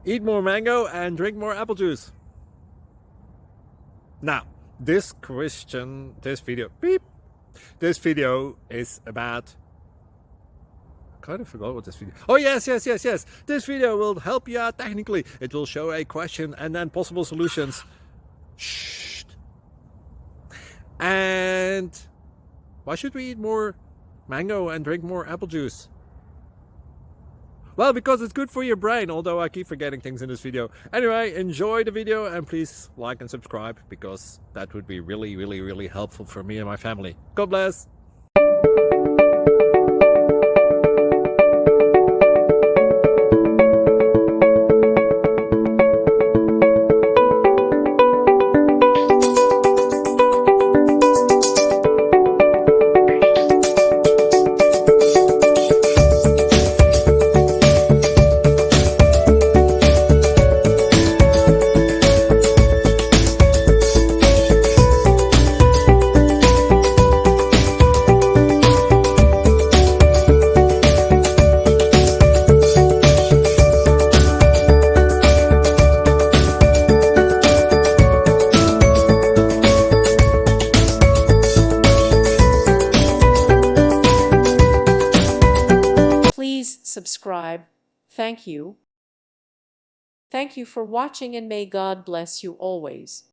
Eat more mango and drink more apple juice. Now, this video is about, I kind of forgot what this video. Oh yes. This video will help you out technically. It will show a question and then possible solutions. Shh. And why should we eat more mango and drink more apple juice? Well, because it's good for your brain, although I keep forgetting things in this video. Anyway, enjoy the video and please like and subscribe, because that would be really helpful for me and my family. God bless! Please subscribe. Thank you. Thank you for watching, and may God bless you always.